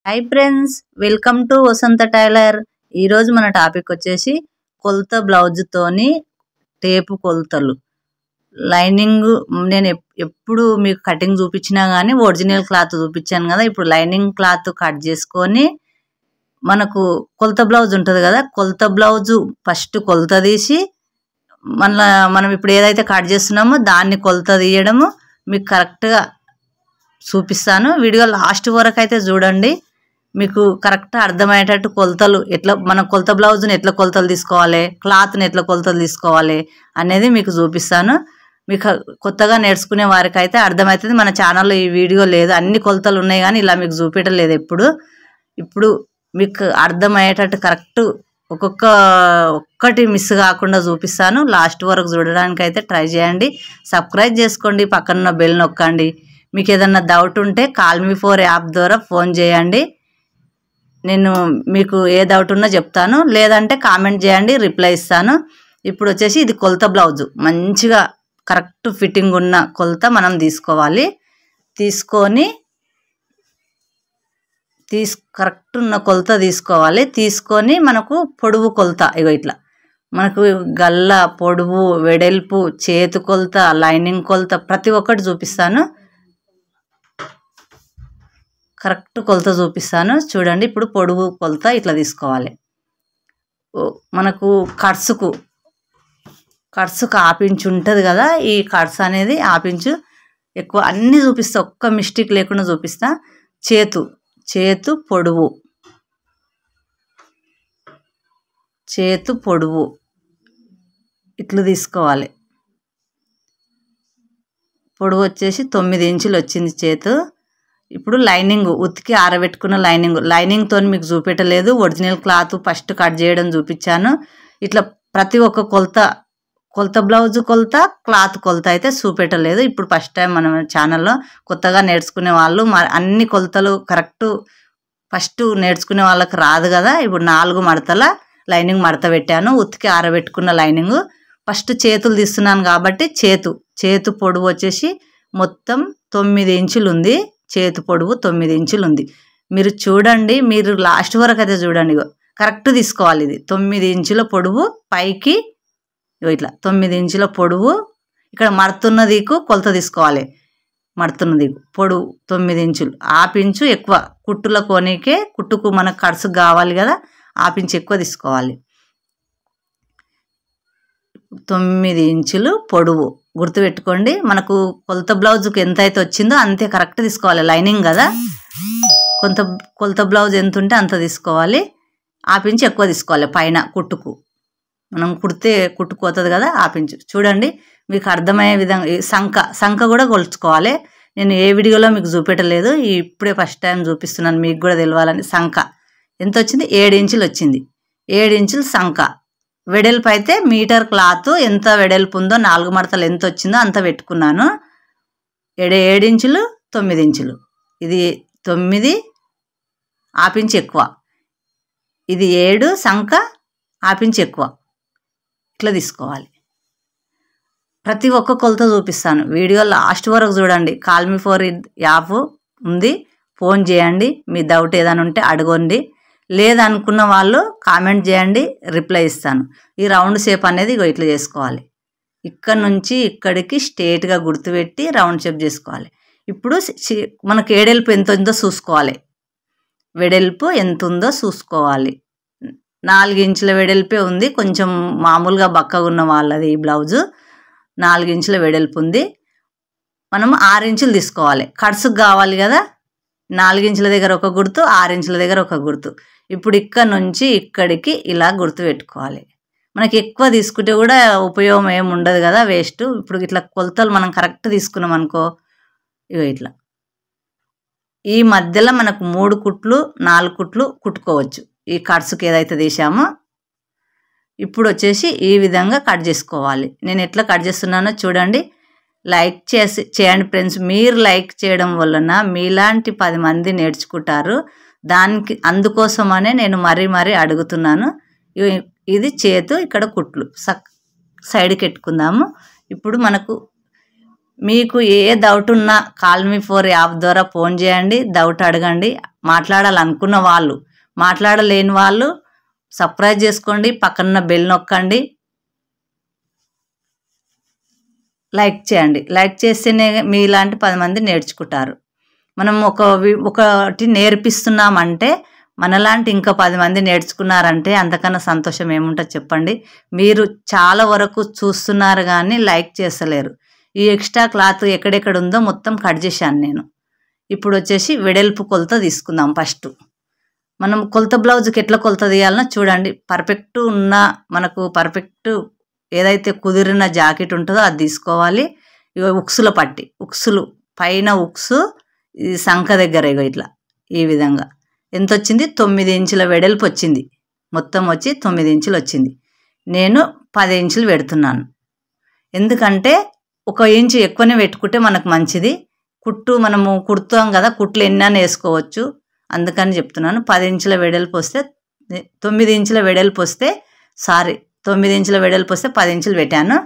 High friends, welcome to Vasantha tailor. ఈరోజు మన topic వచ్చేసి కొలత బ్లౌజ్తోని టేపు కొలతలు. లైనింగ్ నేను ఎప్పుడు మీకు కటింగ్ చూపించినా కానీ ఒరిజినల్ క్లాత్ చూపించాను కదా. ఇప్పుడు లైనింగ్ క్లాత్ కట్ చేసుకొని మనకు కొలత బ్లౌజ్ ఉంటుంది కదా, కొలత బ్లౌజు ఫస్ట్ కొలత తీసి మనం ఇప్పుడు ఏదైతే కట్ చేస్తున్నామో దాన్ని కొలత తీయడము మీకు కరెక్ట్గా చూపిస్తాను. వీడియో లాస్ట్ వరకు అయితే చూడండి, మీకు కరెక్ట్ అర్థమయ్యేటట్టు కొలతలు ఎట్లా మన కొలత బ్లౌజ్ని ఎట్లా కొలతలు తీసుకోవాలి, క్లాత్ని ఎట్లా కొలతలు తీసుకోవాలి అనేది మీకు చూపిస్తాను. మీకు కొత్తగా నేర్చుకునే వారికి అయితే అర్థమవుతుంది. మన ఛానల్లో ఈ వీడియో లేదు, అన్ని కొలతలు ఉన్నాయి కానీ ఇలా మీకు చూపించలేదు ఇప్పుడు మీకు అర్థమయ్యేటట్టు కరెక్ట్ ఒక్కటి మిస్ కాకుండా చూపిస్తాను. లాస్ట్ వరకు చూడడానికి అయితే ట్రై చేయండి. సబ్స్క్రైబ్ చేసుకోండి, పక్కన బెల్ నొక్కండి. మీకు ఏదన్నా డౌట్ ఉంటే కాల్ మీ ఫోర్ యాప్ ద్వారా ఫోన్ చేయండి. నేను మీకు ఏ డౌట్ ఉన్నా చెప్తాను, లేదంటే కామెంట్ చేయండి, రిప్లై ఇస్తాను. ఇప్పుడు వచ్చేసి ఇది కొలత బ్లౌజు, మంచిగా కరెక్ట్ ఫిట్టింగ్ ఉన్న కొలత మనం తీసుకోవాలి. కరెక్ట్ ఉన్న కొలత తీసుకోవాలి. తీసుకొని మనకు పొడవు కొలత ఇట్లా మనకు గల్ల పొడవు, వెడల్పు, చేతు కొలత, లైనింగ్ కొలత ప్రతి ఒక్కటి చూపిస్తాను. కరెక్ట్ కొలత చూపిస్తాను చూడండి. ఇప్పుడు పొడవు కొలత ఇట్లా తీసుకోవాలి. మనకు కట్సుకు ఆపించు ఉంటుంది కదా, ఈ కట్స్ అనేది ఆపించు ఎక్కువ అన్నీ చూపిస్తా, ఒక్క మిస్టేక్ లేకుండా చూపిస్తా. చేతు పొడవు ఇట్లా తీసుకోవాలి. పొడవు వచ్చేసి 9 ఇంచులు వచ్చింది చేతు. ఇప్పుడు లైనింగ్ ఉతికి ఆరబెట్టుకున్న లైనింగ్తో మీకు చూపెట్టలేదు, ఒరిజినల్ క్లాత్ ఫస్ట్ కట్ చేయడం చూపించాను. ఇట్లా ప్రతి ఒక్క కొలత బ్లౌజ్ కొలత, క్లాత్ కొలత అయితే చూపెట్టలేదు. ఇప్పుడు ఫస్ట్ టైం మన ఛానల్లో కొత్తగా నేర్చుకునే వాళ్ళు అన్ని కొలతలు కరెక్ట్ ఫస్ట్ నేర్చుకునే వాళ్ళకి రాదు కదా. ఇప్పుడు 4 మడతల లైనింగ్ మడత పెట్టాను. ఉతికి ఆరబెట్టుకున్న లైనింగ్ ఫస్ట్ చేతులు తీస్తున్నాను కాబట్టి చేతు పొడవు వచ్చేసి మొత్తం 9 ఇంచులు ఉంది. చేతు పొడవు 9 ఇంచులు ఉంది. మీరు చూడండి, మీరు లాస్ట్ వరకు అయితే చూడండి, కరెక్ట్ తీసుకోవాలి. ఇది 9 ఇంచుల పొడవు పైకి ఇట్లా 9 ఇంచుల పొడవు. ఇక్కడ మడుతున్న దిక్కు కొలత తీసుకోవాలి. మడుతున్న దిక్కు పొడవు 9 ఇంచులు. ఆపించు ఎక్కువ కుట్టుల కోనికే, కుట్టుకు మనకు కడుసు కావాలి కదా, ఆపించు ఎక్కువ తీసుకోవాలి. 9 ఇంచులు పొడవు గుర్తుపెట్టుకోండి. మనకు కొలత బ్లౌజుకి ఎంత అయితే వచ్చిందో అంతే కరెక్ట్ తీసుకోవాలి. లైనింగ్ కదా, కొలత బ్లౌజ్ ఎంత ఉంటే అంత తీసుకోవాలి. ఆపించి ఎక్కువ తీసుకోవాలి. పైన కుట్టుకు మనం కుట్టుకోతుంది కదా, ఆపించు చూడండి. మీకు అర్థమయ్యే విధంగా సంఖ కూడా కొలుచుకోవాలి. నేను ఏ వీడియోలో మీకు చూపెట్టలేదు, ఇప్పుడే ఫస్ట్ టైం చూపిస్తున్నాను, మీకు కూడా తెలియాలని. సంఖ ఎంత వచ్చింది? 7 ఇంచులు వచ్చింది. 7 ఇంచులు సంఖ. వెడల్పు అయితే మీటర్ క్లాత్ ఎంత వెడల్పు ఉందో, 4 మడతలు ఎంత వచ్చిందో అంత పెట్టుకున్నాను. 7 ఇంచులు 9 ఇంచులు. ఇది 9 ఆపించి ఎక్కువ, ఇది 7 సంఖ ఆపించి ఎక్కువ. ఇట్లా తీసుకోవాలి. ప్రతి ఒక్క కొలత చూపిస్తాను. వీడియో లాస్ట్ వరకు చూడండి. కాల్ మీ ఫోర్ యాప్ ఉంది, ఫోన్ చేయండి. మీ డౌట్ ఏదైనా ఉంటే అడగండి, లేదనుకున్న వాళ్ళు కామెంట్ చేయండి, రిప్లై ఇస్తాను. ఈ రౌండ్ షేప్ అనేది ఇట్లా చేసుకోవాలి. ఇక్కడ నుంచి ఇక్కడికి స్ట్రేట్గా గుర్తుపెట్టి రౌండ్ షేప్ చేసుకోవాలి. ఇప్పుడు మనకు వెడల్పు ఎంత ఉందో చూసుకోవాలి. వెడల్పు ఎంత ఉందో చూసుకోవాలి. 4 ఇంచుల వెడల్పే ఉంది. కొంచెం మామూలుగా బక్కగా ఉన్న వాళ్ళది ఈ బ్లౌజు 4 ఇంచుల వెడల్పు ఉంది. మనం 6 ఇంచులు తీసుకోవాలి. కడుసుకు కావాలి కదా, 4 ఇంచుల దగ్గర ఒక గుర్తు, 6 ఇంచుల దగ్గర ఒక గుర్తు. ఇప్పుడు ఇక్కడ నుంచి ఇక్కడికి ఇలా గుర్తు పెట్టుకోవాలి. మనకి ఎక్కువ తీసుకుంటే కూడా ఉపయోగం ఏమి ఉండదు కదా, వేస్ట్. ఇప్పుడు ఇట్లా కొలతలు మనం కరెక్ట్ తీసుకున్నాం అనుకో, ఇట్లా ఈ మధ్యలో మనకు 3 కుట్లు 4 కుట్లు కుట్టుకోవచ్చు. ఈ కట్స్కి ఏదైతే తీసామో ఇప్పుడు వచ్చేసి ఈ విధంగా కట్ చేసుకోవాలి. నేను ఎట్లా కట్ చేస్తున్నానో చూడండి. లైక్ చేయండి ఫ్రెండ్స్. మీరు లైక్ చేయడం వలన మీలాంటి 10 మంది నేర్చుకుంటారు. అందుకోసమనే నేను మరీ అడుగుతున్నాను. ఇది చేతు, ఇక్కడ కుట్లు సైడ్కి పెట్టుకుందాము. ఇప్పుడు మనకు మీకు ఏ డౌట్ ఉన్నా కాల్మీ4 యాప్ ద్వారా ఫోన్ చేయండి, డౌట్ అడగండి. మాట్లాడాలనుకున్న వాళ్ళు, మాట్లాడలేని వాళ్ళు సబ్స్క్రైబ్ చేసుకోండి, పక్కన బెల్ నొక్కండి, లైక్ చేయండి. లైక్ చేస్తేనే మీలాంటి 10 మంది నేర్చుకుంటారు. మనం ఒకటి నేర్పిస్తున్నామంటే మనలాంటి ఇంకా 10 మంది నేర్చుకున్నారంటే అంతకన్నా సంతోషం ఏముంటుంది చెప్పండి. మీరు చాలా వరకు చూస్తున్నారు కానీ లైక్ చేస్తలేరు. ఈ ఎక్స్ట్రా క్లాత్ ఎక్కడెక్కడ ఉందో మొత్తం కట్ చేశాను నేను. ఇప్పుడు వచ్చేసి వెడల్పు కొలత తీసుకుందాం. ఫస్ట్ మనం కొలత బ్లౌజ్కి ఎట్లా కొలత తీయాలనో చూడండి. పర్ఫెక్ట్ ఉన్న మనకు పర్ఫెక్ట్ ఏదైతే కుదిరిన జాకెట్ ఉంటుందో అది తీసుకోవాలి. ఇక ఉక్సుల పట్టి, ఉక్సులు పైన ఉక్సు ఈ సంఖ దగ్గర ఇట్లా ఈ విధంగా ఎంత వచ్చింది? 9 ఇంచుల వెడల్పు వచ్చింది. మొత్తం వచ్చి 9 ఇంచులు వచ్చింది. నేను 10 ఇంచులు పెడుతున్నాను. ఎందుకంటే 1 ఇంచు ఎక్కువనే పెట్టుకుంటే మనకు మంచిది. కుట్టు మనము కుడతాం కదా, కుట్లు ఎన్నైనా వేసుకోవచ్చు. అందుకని చెప్తున్నాను. 10 ఇంచుల వెడల్పు వస్తే 9 ఇంచుల వెడల్పు వస్తే 9 ఇంచుల వెడల్పు వస్తే 10 ఇంచులు పెట్టాను.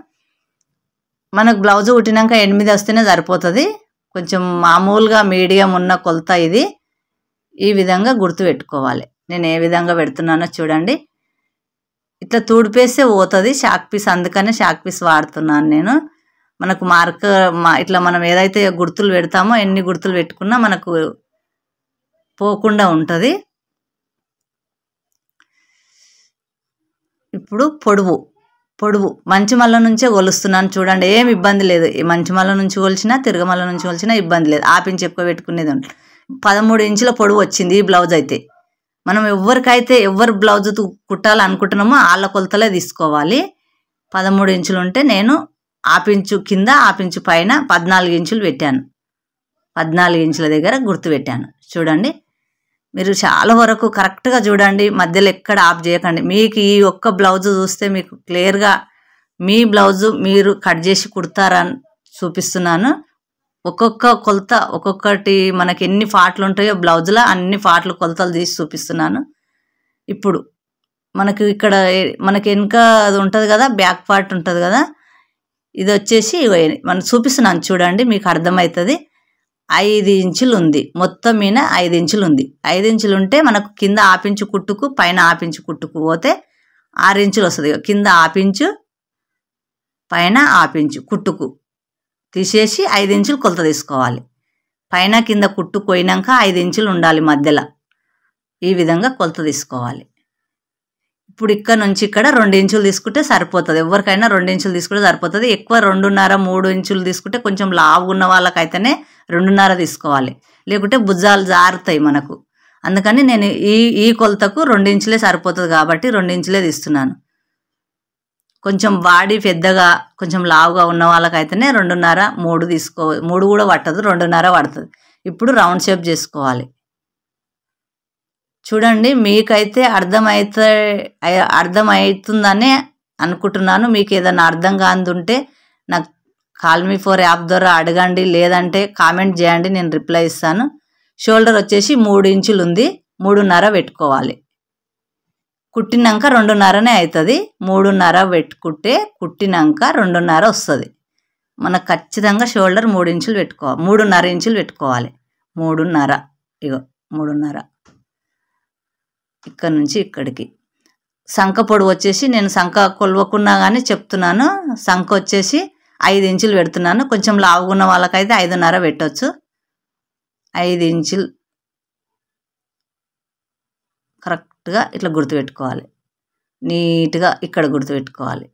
మనకు బ్లౌజ్ కుట్టినాక 8 వస్తేనే సరిపోతుంది. కొంచెం మామూలుగా మీడియం ఉన్న కొలత ఇది. ఈ విధంగా గుర్తు పెట్టుకోవాలి. నేను ఏ విధంగా పెడుతున్నానో చూడండి. ఇట్లా తూడిపేస్తే పోతుంది షాక్ పీస్, అందుకనే షాక్ పీస్ వాడుతున్నాను నేను. మనకు ఇట్లా మనం ఏదైతే గుర్తులు పెడతామో ఎన్ని గుర్తులు పెట్టుకున్నా మనకు పోకుండా ఉంటుంది. ఇప్పుడు పొడవు మంచిమల్ల నుంచే కొలుస్తున్నాను చూడండి. ఏం ఇబ్బంది లేదు. మంచిమల్ల నుంచి కొలిచినా తిరగమల్ల నుంచి కొలిచినా ఇబ్బంది లేదు. ఆపించి ఎక్కువ పెట్టుకునేది ఉంటుంది. 13 ఇంచుల పొడవు వచ్చింది ఈ బ్లౌజ్ అయితే. మనం ఎవరు బ్లౌజ్ కుట్టాలనుకుంటున్నామో వాళ్ళ కొలతలే తీసుకోవాలి. 13 ఇంచులు ఉంటే నేను ఆపించు కింద ఆపించు పైన 14 ఇంచులు పెట్టాను. 14 ఇంచుల దగ్గర గుర్తు పెట్టాను. చూడండి, మీరు చాలా వరకు కరెక్ట్గా చూడండి, మధ్యలో ఎక్కడ ఆఫ్ చేయకండి. మీకు ఈ ఒక్క బ్లౌజ్ చూస్తే మీకు క్లియర్గా మీ బ్లౌజు మీరు కట్ చేసి కుడతారని చూపిస్తున్నాను. ఒక్కొక్క కొలత ఒక్కొక్కటి మనకి ఎన్ని ఫాట్లు ఉంటాయో బ్లౌజ్లో అన్ని ఫాట్లు కొలతలు తీసి చూపిస్తున్నాను. ఇప్పుడు ఇక్కడ మనకి వెనుక అది ఉంటుంది కదా, బ్యాక్ పార్ట్ ఉంటుంది కదా, ఇది వచ్చేసి మనం చూపిస్తున్నాను చూడండి, మీకు అర్థమవుతుంది. 5 ఇంచులు ఉంది. మొత్తం మీద 5 ఇంచులు ఉంది. 5 ఇంచులు ఉంటే మనకు కింద ఆపించు కుట్టుకు పైన ఆపించు కుట్టుకు పోతే 6 ఇంచులు వస్తుంది. కింద ఆపించు పైన ఆపించు కుట్టుకు తీసేసి 5 ఇంచులు కొలత తీసుకోవాలి. పైన కింద కుట్టు పోయినాక 5 ఇంచులు ఉండాలి మధ్యలో. ఈ విధంగా కొలత తీసుకోవాలి. ఇప్పుడు ఇక్కడ నుంచి ఇక్కడ 2 ఇంచులు తీసుకుంటే సరిపోతుంది. ఎవరికైనా 2 ఇంచులు తీసుకుంటే సరిపోతుంది. ఎక్కువ 2.5 3 ఇంచులు తీసుకుంటే కొంచెం లావుగా ఉన్న వాళ్ళకైతేనే 2.5 తీసుకోవాలి, లేకుంటే భుజాలు జారుతాయి మనకు. అందుకని నేను ఈ కొలతకు 2 ఇంచులే సరిపోతుంది కాబట్టి 2 ఇంచులే తీస్తున్నాను. కొంచెం బాడీ పెద్దగా కొంచెం లావుగా ఉన్న వాళ్ళకైతేనే 2.5 3 తీసుకోవాలి. 3 కూడా పట్టదు, 2.5 పడుతుంది. ఇప్పుడు రౌండ్ షేప్ చేసుకోవాలి. చూడండి, మీకైతే అర్థమవుతుందని అనుకుంటున్నాను. మీకు ఏదైనా అర్థం కాదుంటే నాకు కాల్మీ4 యాప్ ద్వారా అడగండి, లేదంటే కామెంట్ చేయండి, నేను రిప్లై ఇస్తాను. షోల్డర్ వచ్చేసి 3 ఇంచులు ఉంది. 3.5 పెట్టుకోవాలి. కుట్టినాక 2.5నే అవుతుంది. 3.5 పెట్టుకుంటే కుట్టినాక 2.5 వస్తుంది. మనకు ఖచ్చితంగా షోల్డర్ 3 ఇంచులు పెట్టుకోవాలి. 3.5 ఇంచులు పెట్టుకోవాలి. 3.5 ఇగో 3.5 ఇక్కడ నుంచి ఇక్కడికి. సంఖ పొడవు వచ్చేసి నేను సంఖ కొలవకున్నా కానీ చెప్తున్నాను. సంఖ వచ్చేసి 5 ఇంచులు పెడుతున్నాను. కొంచెం లావుగున్న వాళ్ళకైతే 5.5 పెట్టవచ్చు. 5 ఇంచులు కరెక్ట్గా ఇట్లా గుర్తుపెట్టుకోవాలి. నీట్గా ఇక్కడ గుర్తుపెట్టుకోవాలి.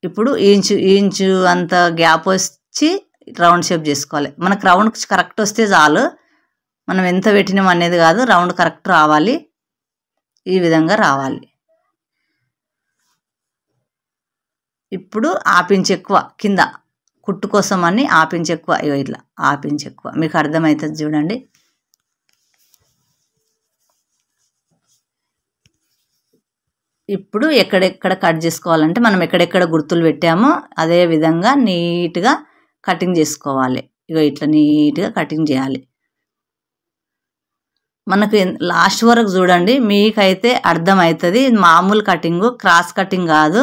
ఇప్పుడు ఇంచు అంత గ్యాప్ వచ్చి రౌండ్ షేప్ చేసుకోవాలి. మనకు రౌండ్ కరెక్ట్ వస్తే చాలు. మనం ఎంత పెట్టినాం అనేది కాదు, రౌండ్ కరెక్ట్ రావాలి. ఈ విధంగా రావాలి. ఇప్పుడు ఆపించి ఎక్కువ కింద కుట్టు కోసం అని ఆపించి ఎక్కువ, ఇట్లా ఆపించి ఎక్కువ మీకు అర్థమవుతుంది చూడండి. ఇప్పుడు ఎక్కడెక్కడ కట్ చేసుకోవాలంటే మనం ఎక్కడెక్కడ గుర్తులు పెట్టామో అదే విధంగా నీట్గా కటింగ్ చేసుకోవాలి. ఇట్లా నీట్గా కటింగ్ చేయాలి. మనకు లాస్ట్ వరకు చూడండి, మీకైతే అర్థమవుతుంది. మామూలు కటింగు, క్రాస్ కటింగ్ కాదు.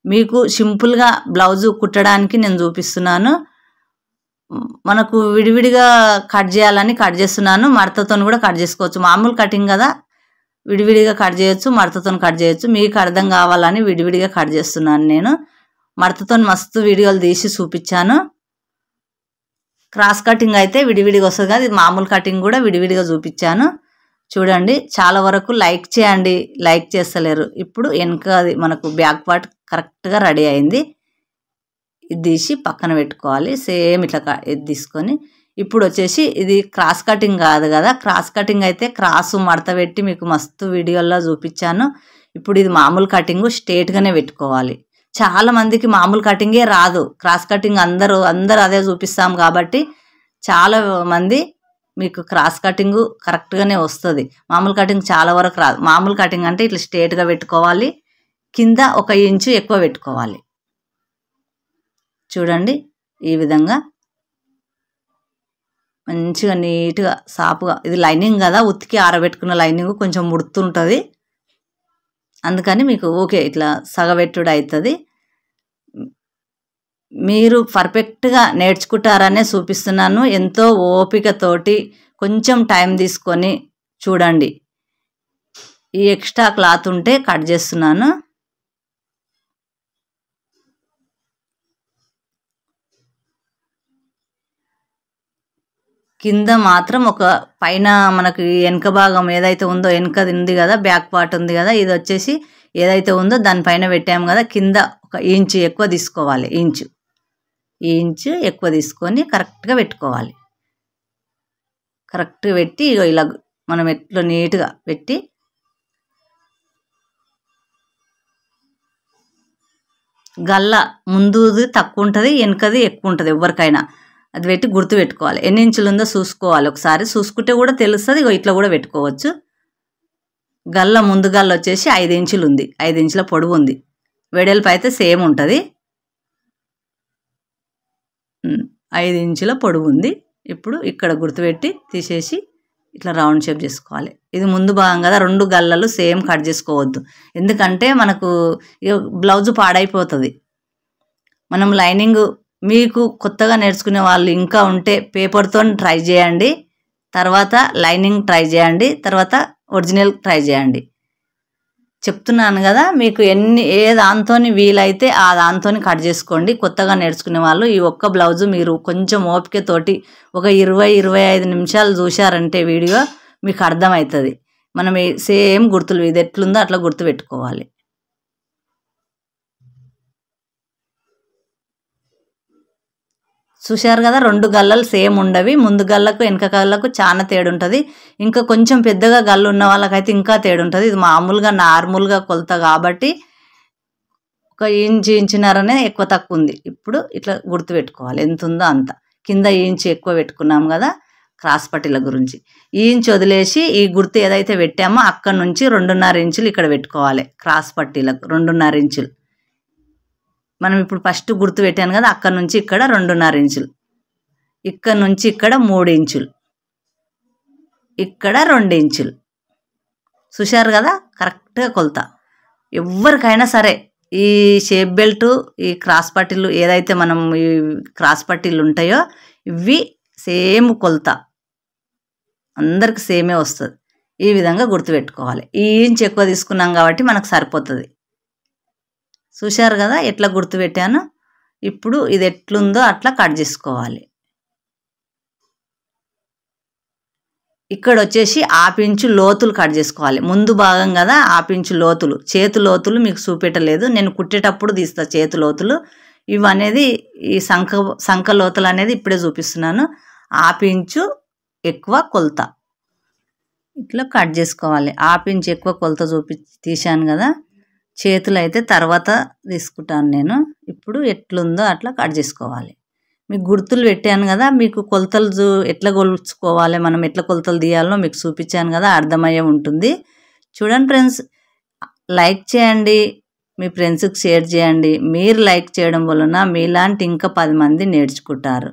మీకు సింపుల్గా బ్లౌజు కుట్టడానికి నేను చూపిస్తున్నాను. మనకు విడివిడిగా కట్ చేయాలని కట్ చేస్తున్నాను. మడతతో కూడా కట్ చేసుకోవచ్చు. మామూలు కటింగ్ కదా, విడివిడిగా కట్ చేయొచ్చు, మడతతో కట్ చేయొచ్చు. మీకు అర్థం కావాలని విడివిడిగా కట్ చేస్తున్నాను నేను. మడతతో మస్తు వీడియోలు తీసి చూపించాను. క్రాస్ కటింగ్ అయితే విడివిడిగా వస్తుంది కదా, ఇది మామూలు కటింగ్ కూడా విడివిడిగా చూపించాను. చూడండి, చాలా వరకు లైక్ చేయండి, లైక్ చేస్తలేరు. ఇప్పుడు వెనక మనకు బ్యాక్ పార్ట్ కరెక్ట్గా రెడీ అయింది. ఇది తీసి పక్కన పెట్టుకోవాలి. సేమ్ ఇట్లా ఇది తీసుకొని ఇప్పుడు వచ్చేసి ఇది క్రాస్ కటింగ్ కాదు కదా, క్రాస్ కటింగ్ అయితే క్రాసు మడత పెట్టి మీకు మస్తు వీడియోల్లో చూపించాను. ఇప్పుడు ఇది మామూలు కటింగ్ స్ట్రేట్గానే పెట్టుకోవాలి. చాలా మందికి మామూలు కటింగే రాదు, క్రాస్ కటింగ్ అందరూ అదే చూపిస్తాం కాబట్టి చాలా మంది మీకు క్రాస్ కటింగ్ కరెక్ట్గానే వస్తుంది. మామూలు కటింగ్ చాలా వరకు రాదు. మామూలు కటింగ్ అంటే ఇట్లా స్ట్రేట్గా పెట్టుకోవాలి, కింద 1 ఇంచు ఎక్కువ పెట్టుకోవాలి. చూడండి, ఈ విధంగా మంచిగా నీట్గా సాపుగా. ఇది లైనింగ్ కదా, ఉతికి ఆరబెట్టుకున్న లైనింగ్ కొంచెం ముడుతుంటుంది, అందుకని మీకు ఓకే ఇట్లా సగబెట్టుడు అవుతుంది. మీరు పర్ఫెక్ట్గా నేర్చుకుంటారనే చూపిస్తున్నాను. ఎంతో ఓపికతోటి కొంచెం టైం తీసుకొని చూడండి. ఈ ఎక్స్ట్రా క్లాత్ ఉంటే కట్ చేస్తున్నాను. కింద మాత్రం ఒక పైన మనకి వెనక భాగం ఏదైతే ఉందో, వెనకది ఉంది కదా, బ్యాక్ పార్ట్ ఉంది కదా, ఇది వచ్చేసి ఏదైతే ఉందో దానిపైన పెట్టాము కదా, కింద 1 ఇంచు ఎక్కువ తీసుకోవాలి. ఈ ఇంచు ఎక్కువ తీసుకొని కరెక్ట్గా పెట్టుకోవాలి. కరెక్ట్గా పెట్టి ఇలా మనం ఎట్లా నీట్గా పెట్టి గల్ల ముందుది తక్కువ ఉంటుంది, వెనకది ఎక్కువ ఉంటుంది ఎవరికైనా. అది పెట్టి గుర్తు పెట్టుకోవాలి. ఎన్ని ఇంచులు ఉందో చూసుకోవాలి. ఒకసారి చూసుకుంటే కూడా తెలుస్తుంది. ఇట్లా కూడా పెట్టుకోవచ్చు. గల్ల ముందు గల్ల వచ్చేసి 5 ఇంచులు ఉంది, 5 ఇంచుల పొడవు ఉంది. వెడల్పు అయితే సేమ్ ఉంటుంది, 5 ఇంచుల పొడవు ఉంది. ఇప్పుడు ఇక్కడ గుర్తుపెట్టి తీసేసి ఇట్లా రౌండ్ షేప్ చేసుకోవాలి. ఇది ముందు భాగం కదా, 2 గల్లలు సేమ్ కట్ చేసుకోవద్దు, ఎందుకంటే మనకు బ్లౌజు పాడైపోతుంది. మనం లైనింగ్ మీకు కొత్తగా నేర్చుకునే వాళ్ళు ఇంకా ఉంటే పేపర్తో ట్రై చేయండి, తర్వాత లైనింగ్ ట్రై చేయండి, తర్వాత ఒరిజినల్ ట్రై చేయండి. చెప్తున్నాను కదా, మీకు ఏ దాంతో వీలైతే ఆ దాంతో కట్ చేసుకోండి. కొత్తగా నేర్చుకునే వాళ్ళు ఈ ఒక్క బ్లౌజు మీరు కొంచెం ఓపికతోటి ఒక 20-25 నిమిషాలు చూశారంటే వీడియో మీకు అర్థమవుతుంది. మనం సేమ్ గుర్తులు ఇది ఎట్లుందో అట్లా గుర్తు పెట్టుకోవాలి. చూశారు కదా, 2 గల్లలు సేమ్ ఉండవి. ముందు గల్లకు వెనక గల్లకు చాలా తేడా ఉంటుంది. ఇంకా కొంచెం పెద్దగా గల్లు ఉన్న వాళ్ళకైతే ఇంకా తేడా ఉంటుంది. ఇది మామూలుగా నార్మల్గా కొలత కాబట్టి 1 ఇంచున్నరనే ఎక్కువ తక్కువ ఉంది. ఇప్పుడు ఇట్లా గుర్తు పెట్టుకోవాలి, ఎంత ఉందో అంత. కింద ఇంచు ఎక్కువ పెట్టుకున్నాం కదా క్రాస్ పట్టీల గురించి. ఈ ఇంచు వదిలేసి ఈ గుర్తు ఏదైతే పెట్టామో అక్కడ నుంచి 2.5 ఇంచులు ఇక్కడ పెట్టుకోవాలి. క్రాస్ పట్టీలకు 2.5 ఇంచులు. మనం ఇప్పుడు ఫస్ట్ గుర్తు పెట్టాను కదా, అక్కడ నుంచి ఇక్కడ 2.5 ఇంచులు, ఇక్కడ నుంచి ఇక్కడ 3 ఇంచులు, ఇక్కడ 2 ఇంచులు. చూశారు కదా, కరెక్ట్గా కొలత. ఎవరికైనా సరే ఈ షేప్ బెల్ట్, ఈ క్రాస్ పట్టీలు ఏదైతే మనం ఈ క్రాస్ పట్టీలు ఉంటాయో ఇవి సేమ్ కొలత, అందరికి సేమే వస్తుంది. ఈ విధంగా గుర్తుపెట్టుకోవాలి. ఈ ఇంచు ఎక్కువ తీసుకున్నాం కాబట్టి మనకు సరిపోతుంది. చూశారు కదా ఎట్లా గుర్తుపెట్టాను. ఇప్పుడు ఇది ఎట్లుందో అట్లా కట్ చేసుకోవాలి. ఇక్కడ వచ్చేసి 1/2 ఇంచు లోతులు కట్ చేసుకోవాలి. ముందు భాగం కదా 1/2 ఇంచు లోతులు, చేతు లోతులు మీకు చూపెట్టలేదు, నేను కుట్టేటప్పుడు తీస్తా చేతు లోతులు. ఇవి అనేది ఈ సంఖ లోతులు అనేది ఇప్పుడే చూపిస్తున్నాను. 1/2 ఇంచు ఎక్కువ కొలత ఇట్లా కట్ చేసుకోవాలి. 1/2 ఇంచు ఎక్కువ కొలత తీశాను కదా, చేతులు అయితే తర్వాత తీసుకుంటాను నేను. ఇప్పుడు ఎట్లుందో అట్లా కట్ చేసుకోవాలి. మీకు గుర్తులు పెట్టాను కదా, మీకు కొలతలు ఎట్లా కొలుచుకోవాలి, మనం ఎట్లా కొలతలు తీయాలో మీకు చూపించాను కదా, అర్థమయ్యే ఉంటుంది. చూడండి ఫ్రెండ్స్, లైక్ చేయండి, మీ ఫ్రెండ్స్కి షేర్ చేయండి. మీరు లైక్ చేయడం వలన మీలాంటి ఇంకా 10 మంది నేర్చుకుంటారు.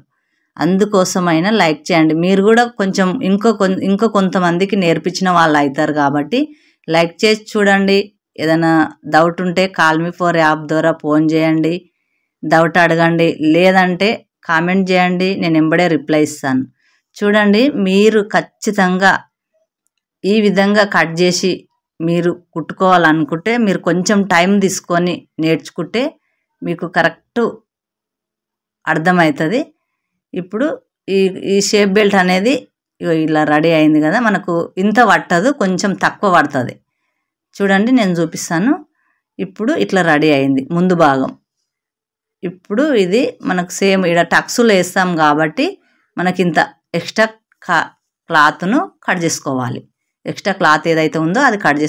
అందుకోసమైనా లైక్ చేయండి. మీరు కూడా కొంచెం ఇంకో కొంతమందికి నేర్పించిన వాళ్ళు అవుతారు కాబట్టి లైక్ చేసి చూడండి. ఏదైనా డౌట్ ఉంటే కాల్ మీ ఫర్ యాప్ ద్వారా ఫోన్ చేయండి, డౌట్ అడగండి, లేదంటే కామెంట్ చేయండి, నేను ఎంబడే రిప్లై ఇస్తాను. చూడండి, మీరు ఖచ్చితంగా ఈ విధంగా కట్ చేసి మీరు కుట్టుకోవాలనుకుంటే మీరు కొంచెం టైం తీసుకొని నేర్చుకుంటే మీకు కరెక్ట్ అర్థమవుతుంది. ఇప్పుడు ఈ ఈ షేప్ బెల్ట్ అనేది ఇలా రెడీ అయింది కదా, మనకు ఇంత పట్టదు, కొంచెం తక్కువ పడుతుంది. చూడండి, నేను చూపిస్తాను. ఇప్పుడు ఇట్లా రెడీ అయింది ముందు భాగం. ఇప్పుడు ఇది మనకు సేమ్ ఇక్కడ టక్స్లు వేస్తాం కాబట్టి మనకి ఇంత ఎక్స్ట్రా క్లాత్ను కట్ చేసుకోవాలి. ఎక్స్ట్రా క్లాత్ ఏదైతే ఉందో అది కట్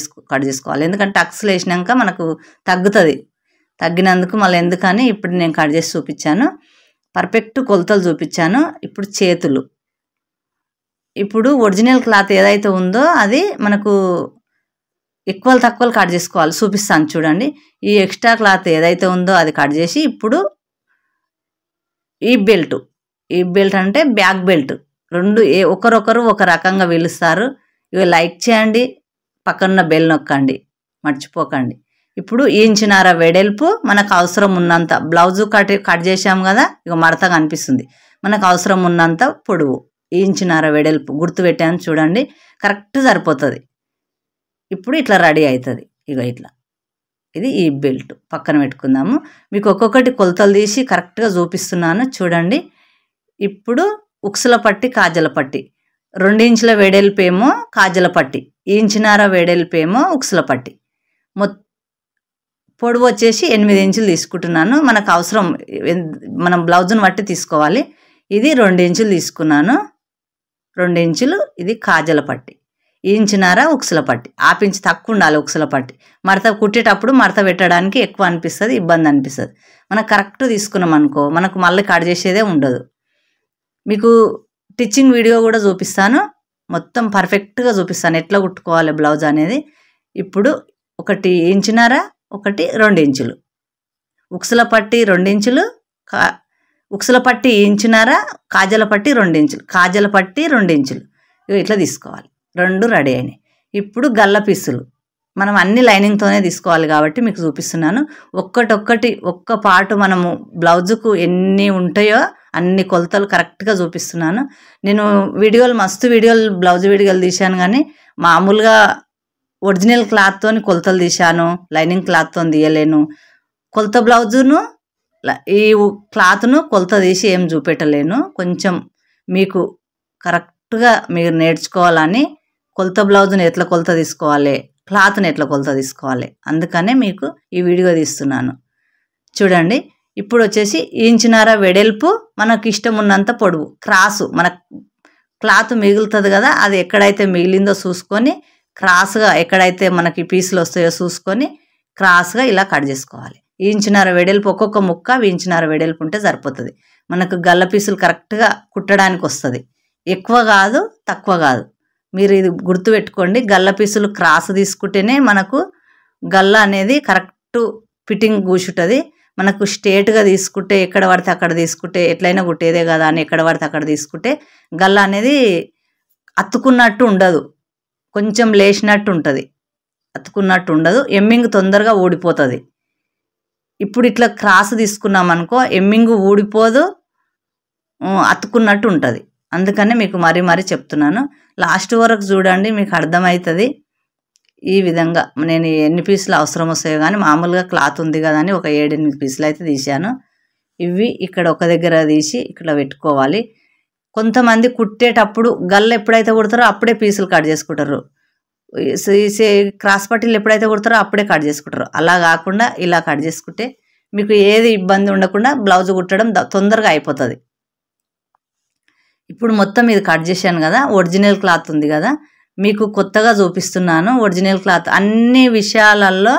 చేసుకోవాలి. ఎందుకంటే టక్స్లు వేసినాక మనకు తగ్గుతుంది. తగ్గినందుకు మళ్ళీ ఎందుకని ఇప్పుడు నేను కట్ చేసి చూపించాను. పర్ఫెక్ట్ కొలతలు చూపించాను. ఇప్పుడు చేతులు, ఇప్పుడు ఒరిజినల్ క్లాత్ ఏదైతే ఉందో అది మనకు ఎక్కువలు తక్కువలు కట్ చేసుకోవాలి. చూపిస్తాను చూడండి. ఈ ఎక్స్ట్రా క్లాత్ ఏదైతే ఉందో అది కట్ చేసి ఇప్పుడు ఈ బెల్ట్ అంటే బ్యాక్ బెల్ట్ రెండు ఒకరొకరు ఒక రకంగా పిలుస్తారు. ఇవి లైక్ చేయండి, పక్కన బెల్ నొక్కండి, మర్చిపోకండి. ఇప్పుడు ఇంచున్నర వెడల్పు మనకు అవసరం ఉన్నంత, బ్లౌజు కట్ చేసాం కదా, ఇక మడత కనిపిస్తుంది, మనకు అవసరం ఉన్నంత పొడవు ఇంచున్నర వెడల్పు గుర్తుపెట్టాను చూడండి, కరెక్ట్ సరిపోతుంది. ఇప్పుడు ఇట్లా రెడీ అవుతుంది. ఇక ఇట్లా ఇది ఈ బెల్ట్ పక్కన పెట్టుకుందాము. మీకు ఒక్కొక్కటి కొలతలు తీసి కరెక్ట్గా చూపిస్తున్నాను చూడండి. ఇప్పుడు ఉక్సుల పట్టి, కాజల పట్టి, 2 ఇంచుల వెడల్పేమో కాజల పట్టి, ఇంచున్నర వెడల్పేమో ఉక్సుల పట్టి, పొడవు వచ్చేసి 8 ఇంచులు తీసుకుంటున్నాను. మనకు అవసరం మనం బ్లౌజ్ను బట్టి తీసుకోవాలి. ఇది 2 ఇంచులు తీసుకున్నాను, 2 ఇంచులు ఇది కాజల పట్టి, ఇంచున్నర ఉక్సుల పట్టి. ఇంచు తక్కువ ఉండాలి ఉక్సుల పట్టి. మడత కుట్టేటప్పుడు మడత పెట్టడానికి ఎక్కువ అనిపిస్తుంది, ఇబ్బంది అనిపిస్తుంది. మనకు కరెక్ట్ తీసుకున్నాం అనుకో మనకు మళ్ళీ కట్ చేసేదే ఉండదు. మీకు స్టిచ్చింగ్ వీడియో కూడా చూపిస్తాను, మొత్తం పర్ఫెక్ట్గా చూపిస్తాను ఎట్లా కుట్టుకోవాలి బ్లౌజ్ అనేది. ఇప్పుడు 1 ఇంచున్నర, 2 ఇంచులు ఉక్సుల పట్టి, 2 ఇంచులు ఉక్సుల పట్టి ఇంచున్నర, కాజల పట్టి 2 ఇంచులు, కాజల పట్టి 2 ఇంచులు, ఇట్లా తీసుకోవాలి. 2 రెడీ అయినాయి. ఇప్పుడు గల్ల పీసులు మనం అన్ని లైనింగ్తోనే తీసుకోవాలి కాబట్టి మీకు చూపిస్తున్నాను. ఒక్క పార్ట్ మనము బ్లౌజుకు ఎన్ని ఉంటాయో అన్ని కొలతలు కరెక్ట్గా చూపిస్తున్నాను. నేను మస్తు బ్లౌజ్ వీడియోలు తీశాను, కానీ మామూలుగా ఒరిజినల్ క్లాత్తో కొలతలు తీశాను, లైనింగ్ క్లాత్తో తీయలేను. కొలత బ్లౌజును ఈ క్లాత్ను కొలత తీసి ఏం చూపెట్టలేను. కొంచెం మీకు కరెక్ట్గా మీరు నేర్చుకోవాలని కొలత బ్లౌజ్ని ఎట్లా కొలత తీసుకోవాలి, క్లాత్ని ఎట్లా కొలత తీసుకోవాలి, అందుకనే మీకు ఈ వీడియో తీస్తున్నాను చూడండి. ఇప్పుడు వచ్చేసి ఇంచున్నర వెడల్పు, మనకు ఇష్టం ఉన్నంత పొడవు, క్రాసు మన క్లాత్ మిగులుతుంది కదా, అది ఎక్కడైతే మిగిలిందో చూసుకొని క్రాస్గా ఎక్కడైతే మనకి పీసులు వస్తాయో చూసుకొని క్రాస్గా ఇలా కట్ చేసుకోవాలి. ఇంచున్నర వెడల్పు, ఒక్కొక్క ముక్క ఇంచున్నర వెడల్పు ఉంటే సరిపోతుంది. మనకు గల్ల పీసులు కరెక్ట్గా కుట్టడానికి వస్తుంది. ఎక్కువ కాదు, తక్కువ కాదు. మీరు ఇది గుర్తుపెట్టుకోండి. గల్ల పీసులు క్రాస్ తీసుకుంటేనే మనకు గల్ల అనేది కరెక్ట్ ఫిట్టింగ్ కూర్చుంటుంది. మనకు స్ట్రేట్గా తీసుకుంటే ఎక్కడ పడితే అక్కడ తీసుకుంటే ఎట్లయినా కుట్టేదే కదా అని ఎక్కడ పడితే అక్కడ తీసుకుంటే గల్ల అనేది అతుకున్నట్టు ఉండదు, కొంచెం లేచినట్టు ఉంటుంది, అతుకున్నట్టు ఉండదు, ఎమ్మింగ్ తొందరగా ఊడిపోతుంది. ఇప్పుడు ఇట్లా క్రాస్ తీసుకున్నాం అనుకో ఎమ్మింగ్ ఊడిపోదు, అతుకున్నట్టు ఉంటుంది. అందుకనే మీకు మరీ చెప్తున్నాను. లాస్ట్ వరకు చూడండి, మీకు అర్థమవుతుంది. ఈ విధంగా నేను ఎన్ని పీసులు అవసరం వస్తాయో కానీ మామూలుగా క్లాత్ ఉంది కదా అని ఒక 7-8 పీసులు అయితే తీశాను. ఇవి ఇక్కడ ఒక దగ్గర తీసి ఇక్కడ పెట్టుకోవాలి. కొంతమంది కుట్టేటప్పుడు గల్ల ఎప్పుడైతే కుడతారో అప్పుడే పీసులు కట్ చేసుకుంటారు, క్రాస్ పట్టీలు ఎప్పుడైతే కుడతారో అప్పుడే కట్ చేసుకుంటారు. అలా కాకుండా ఇలా కట్ చేసుకుంటే మీకు ఏది ఇబ్బంది ఉండకుండా బ్లౌజ్ కుట్టడం తొందరగా అయిపోతుంది. ఇప్పుడు మొత్తం ఇది కట్ చేశాను కదా, ఒరిజినల్ క్లాత్ ఉంది కదా, మీకు కొత్తగా చూపిస్తున్నాను. ఒరిజినల్ క్లాత్ అన్ని విషయాలలో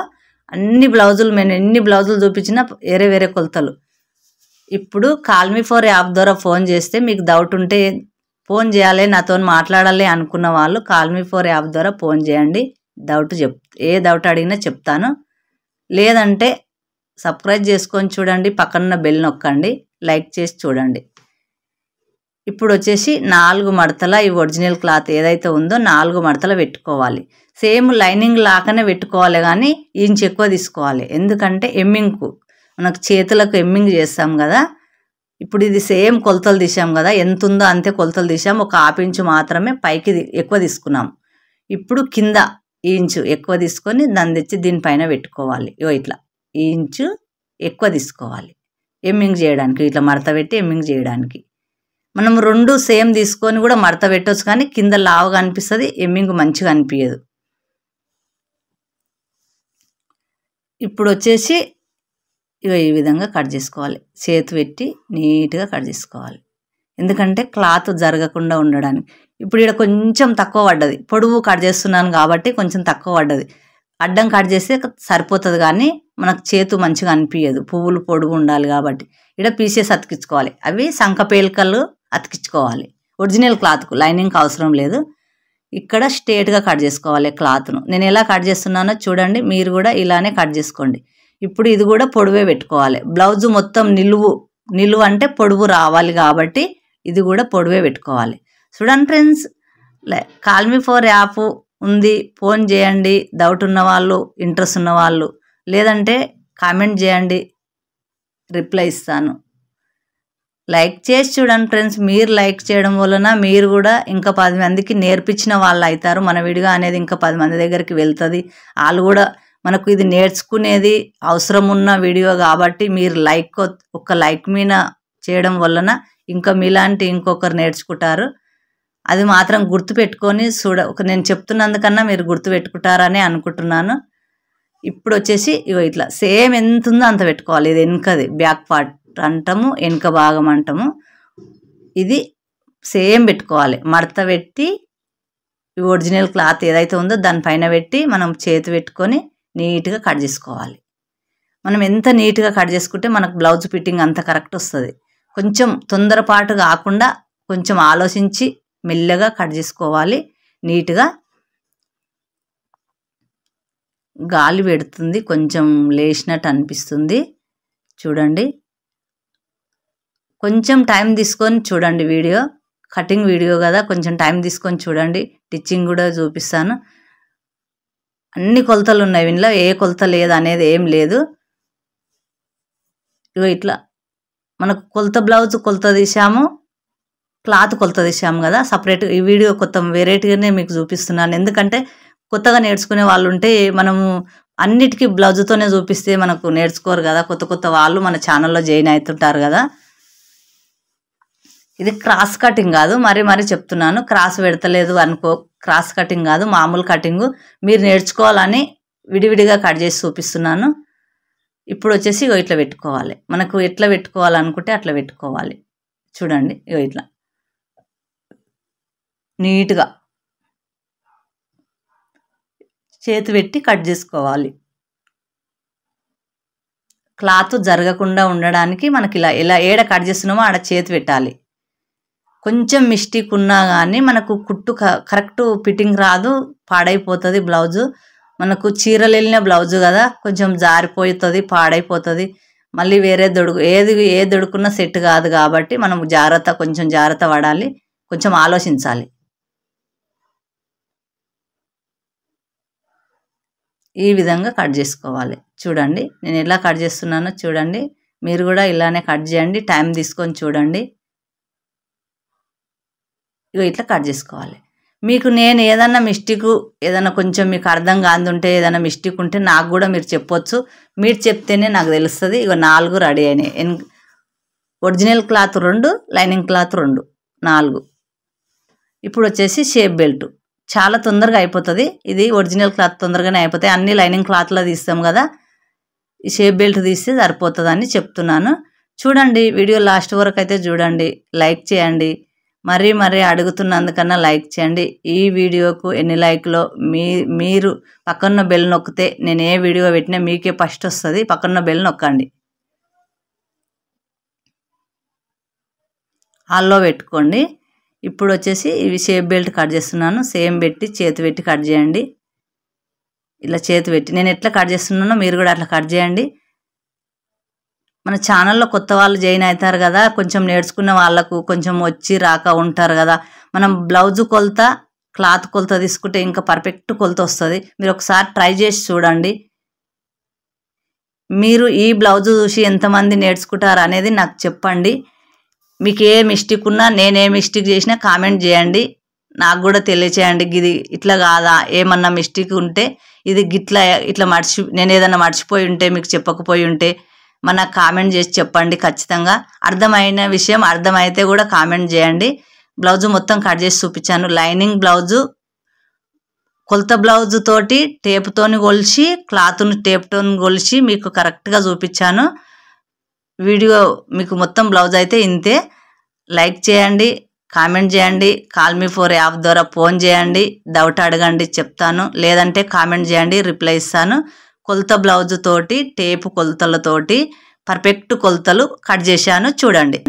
అన్ని బ్లౌజులు నేను ఎన్ని బ్లౌజులు చూపించినా వేరే కొలతలు. ఇప్పుడు కాల్ మీ ఫర్ యాప్ ద్వారా ఫోన్ చేస్తే మీకు డౌట్ ఉంటే ఫోన్ చేయాలి, నాతో మాట్లాడాలి అనుకున్న వాళ్ళు కాల్ మీ ఫర్ యాప్ ద్వారా ఫోన్ చేయండి. ఏ డౌట్ అడిగినా చెప్తాను. లేదంటే సబ్స్క్రైబ్ చేసుకొని చూడండి, పక్కన బెల్ నొక్కండి, లైక్ చేసి చూడండి. ఇప్పుడు వచ్చేసి 4 మడతల ఈ ఒరిజినల్ క్లాత్ ఏదైతే ఉందో 4 మడతలు పెట్టుకోవాలి. సేమ్ లైనింగ్ లాగానే పెట్టుకోవాలి కానీ ఇంచు ఎక్కువ తీసుకోవాలి. ఎందుకంటే ఎమ్మింగ్కు మనకు చేతులకు ఎమ్మింగ్ చేస్తాం కదా. ఇప్పుడు ఇది సేమ్ కొలతలు తీసాం కదా, ఎంత ఉందో అంతే కొలతలు తీసాం. ఒక ½ ఇంచు మాత్రమే పైకి ఎక్కువ తీసుకున్నాం. ఇప్పుడు కింద ఈ ఇంచు ఎక్కువ తీసుకొని దాన్ని తెచ్చి దీనిపైన పెట్టుకోవాలి. ఇట్లా ఈ ఇంచు ఎక్కువ తీసుకోవాలి ఎమ్మింగ్ చేయడానికి. ఇట్లా మడత పెట్టి ఎమ్మింగ్ చేయడానికి మనం 2 సేమ్ తీసుకొని కూడా మడత పెట్టవచ్చు, కానీ కింద లావుగా అనిపిస్తుంది, ఎమ్మింగ్ మంచిగా అనిపించదు. ఇప్పుడు వచ్చేసి ఈ విధంగా కట్ చేసుకోవాలి. చేతి పెట్టి నీట్గా కట్ చేసుకోవాలి, ఎందుకంటే క్లాత్ జరగకుండా ఉండడానికి. ఇప్పుడు ఇక్కడ కొంచెం తక్కువ పడ్డది, పొడవు కట్ చేస్తున్నాను కాబట్టి కొంచెం తక్కువ పడ్డది. అడ్డం కట్ చేస్తే సరిపోతుంది, కానీ మనకు చేతు మంచిగా అనిపించదు, పువ్వులు పొడుగు ఉండాలి కాబట్టి. ఇక్కడ పీసెస్ అతికించుకోవాలి. అవి సంక పేలికలు అతికించుకోవాలి. ఒరిజినల్ క్లాత్కు లైనింగ్కి అవసరం లేదు. ఇక్కడ స్ట్రేట్గా కట్ చేసుకోవాలి క్లాత్ను. నేను ఎలా కట్ చేస్తున్నానో చూడండి, మీరు కూడా ఇలానే కట్ చేసుకోండి. ఇప్పుడు ఇది కూడా పొడవే పెట్టుకోవాలి. బ్లౌజ్ మొత్తం నిలువు అంటే పొడవు రావాలి కాబట్టి ఇది కూడా పొడవే పెట్టుకోవాలి. చూడండి friends, call me for app ఉంది, ఫోన్ చేయండి. డౌట్ ఉన్నవాళ్ళు, ఇంట్రెస్ట్ ఉన్నవాళ్ళు, లేదంటే కామెంట్ చేయండి, రిప్లై ఇస్తాను. లైక్ చేసి చూడండి ఫ్రెండ్స్. మీరు లైక్ చేయడం వలన మీరు కూడా ఇంకా 10 మందికి నేర్పించిన వాళ్ళు అవుతారు. మన వీడియో అనేది ఇంకా 10 మంది దగ్గరికి వెళ్తుంది. వాళ్ళు కూడా మనకు ఇది నేర్చుకునేది అవసరం ఉన్న వీడియో కాబట్టి మీరు ఒక లైక్ మీద చేయడం వలన ఇంకా మీలాంటి ఇంకొకరు నేర్చుకుంటారు. అది మాత్రం గుర్తుపెట్టుకొని నేను చెప్తున్నందుకన్నా మీరు గుర్తుపెట్టుకుంటారని అనుకుంటున్నాను. ఇప్పుడు వచ్చేసి ఇట్లా సేమ్ ఎంత ఉందో అంత పెట్టుకోవాలి. ఇది వెనుకది బ్యాక్ పార్ట్ అంటాము, వెనుక భాగం అంటాము. ఇది సేమ్ పెట్టుకోవాలి. మడత పెట్టి ఒరిజినల్ క్లాత్ ఏదైతే ఉందో దానిపైన పెట్టి మనం చేతి పెట్టుకొని నీట్గా కట్ చేసుకోవాలి. మనం ఎంత నీట్గా కట్ చేసుకుంటే మనకు బ్లౌజ్ ఫిట్టింగ్ అంత కరెక్ట్ వస్తుంది. కొంచెం తొందరపాటు కాకుండా కొంచెం ఆలోచించి మెల్లగా కట్ చేసుకోవాలి. నీట్గా గాలి పెడుతుంది, కొంచెం లేచినట్టు అనిపిస్తుంది. చూడండి, కొంచెం టైం తీసుకొని చూడండి. కటింగ్ వీడియో కదా, కొంచెం టైం తీసుకొని చూడండి. స్టిచ్చింగ్ కూడా చూపిస్తాను. అన్ని కొలతలు ఉన్నాయి ఇందులో, ఏ కొలత లేదు అనేది ఏం లేదు. ఇట్లా మనకు బ్లౌజ్ కొలత తీసాము, క్లాత్ కొలత తీసాము కదా సపరేట్. ఈ వీడియో కొత్త వెరైటీగానే మీకు చూపిస్తున్నాను, ఎందుకంటే కొత్తగా నేర్చుకునే వాళ్ళు ఉంటే మనము అన్నిటికీ బ్లౌజ్తోనే చూపిస్తే మనకు నేర్చుకోరు కదా. కొత్త వాళ్ళు మన ఛానల్లో జాయిన్ అవుతుంటారు కదా. ఇది క్రాస్ కటింగ్ కాదు, మరీ చెప్తున్నాను. క్రాస్ పెడతలేదు అనుకో, క్రాస్ కటింగ్ కాదు, మామూలు కటింగు. మీరు నేర్చుకోవాలని విడివిడిగా కట్ చేసి చూపిస్తున్నాను. ఇప్పుడు వచ్చేసి ఇట్లా పెట్టుకోవాలి. మనకు ఎట్లా పెట్టుకోవాలనుకుంటే అట్లా పెట్టుకోవాలి. చూడండి, ఇట్లా నీట్గా చేతి పెట్టి కట్ చేసుకోవాలి. క్లాత్ జరగకుండా ఉండడానికి మనకి ఇలా ఏడ కట్ చేస్తున్నామో ఆడ చేతి పెట్టాలి. కొంచెం మిస్టేక్ ఉన్నా కానీ మనకు కుట్టు కరెక్ట్ ఫిట్టింగ్ రాదు, పాడైపోతుంది బ్లౌజు. మనకు చీరలు వెళ్ళిన బ్లౌజు కదా, కొంచెం జారిపోతుంది, పాడైపోతుంది. మళ్ళీ వేరే ఏ దొడుకున్నా సెట్ కాదు కాబట్టి మనం కొంచెం జాగ్రత్త పడాలి, కొంచెం ఆలోచించాలి. ఈ విధంగా కట్ చేసుకోవాలి. చూడండి నేను ఎలా కట్ చేస్తున్నానో చూడండి, మీరు కూడా ఇలానే కట్ చేయండి. టైం తీసుకొని చూడండి. ఇట్లా కట్ చేసుకోవాలి. మీకు నేను ఏదన్నా ఏదైనా కొంచెం మీకు అర్థం కాదుంటే, ఏదైనా మిస్టేక్ ఉంటే నాకు కూడా మీరు చెప్పొచ్చు. మీరు చెప్తేనే నాకు తెలుస్తుంది. 4 రెడీ అయినాయి. Original cloth 2, lining cloth 2, 4. ఇప్పుడు వచ్చేసి షేప్ బెల్ట్ చాలా తొందరగా అయిపోతుంది. ఇది ఒరిజినల్ క్లాత్ తొందరగానే అయిపోతాయి. అన్ని లైనింగ్ క్లాత్లో తీస్తాం కదా, ఈ షేప్ బెల్ట్ తీస్తే సరిపోతుందని చెప్తున్నాను. చూడండి, వీడియో లాస్ట్ వరకు అయితే చూడండి, లైక్ చేయండి. మరీ అడుగుతున్నందుకన్నా లైక్ చేయండి. ఈ వీడియోకు ఎన్ని లైక్లో మీరు పక్కన బెల్ నొక్కితే నేను ఏ వీడియో పెట్టినా మీకే ఫస్ట్ వస్తుంది. పక్కన బెల్ నొక్కండి, ఆల్లో పెట్టుకోండి. ఇప్పుడు వచ్చేసి ఇవి షేప్ బెల్ట్ కట్ చేస్తున్నాను. సేమ్ పెట్టి చేతి పెట్టి కట్ చేయండి. ఇలా చేతి పెట్టి నేను ఎట్లా కట్ చేస్తున్నానో మీరు కూడా అట్లా కట్ చేయండి. మన ఛానల్లో కొత్త వాళ్ళు జాయిన్ అవుతారు కదా, కొంచెం నేర్చుకున్న వాళ్ళకు కొంచెం వచ్చి రాక ఉంటారు కదా, మనం బ్లౌజు కొలత క్లాత్ కొలత తీసుకుంటే ఇంకా పర్ఫెక్ట్ కొలత వస్తుంది. మీరు ఒకసారి ట్రై చేసి చూడండి. మీరు ఈ బ్లౌజు చూసి ఎంతమంది నేర్చుకుంటారు అనేది నాకు చెప్పండి. మీకు ఏ మిస్టేక్ ఉన్నా, నేనే మిస్టేక్ చేసినా కామెంట్ చేయండి, నాకు కూడా తెలియచేయండి. ఇది ఇట్లా కాదా, ఏమన్నా మిస్టేక్ ఉంటే ఇది ఇట్లా నేను ఏదన్నా మర్చిపోయి ఉంటే, మీకు చెప్పకపోయి ఉంటే మన కామెంట్ చేసి చెప్పండి. ఖచ్చితంగా అర్థమైన విషయం అర్థమైతే కూడా కామెంట్ చేయండి. బ్లౌజు మొత్తం కట్ చేసి చూపించాను. లైనింగ్ బ్లౌజు కొలత బ్లౌజు తోటి టేపుతోని కొలిచి, క్లాత్ను టేపుతోని కొలిచి మీకు కరెక్ట్గా చూపించాను. వీడియో మీకు మొత్తం బ్లౌజ్ అయితే ఇంతే. లైక్ చేయండి, కామెంట్ చేయండి, కాల్ మీ ఫర్ యాప్ ద్వారా ఫోన్ చేయండి, డౌట్ అడగండి, చెప్తాను. లేదంటే కామెంట్ చేయండి, రిప్లై ఇస్తాను. కొలత బ్లౌజు తోటి టేపు కొలతలతోటి పర్ఫెక్ట్ కొలతలు కట్ చేశాను, చూడండి.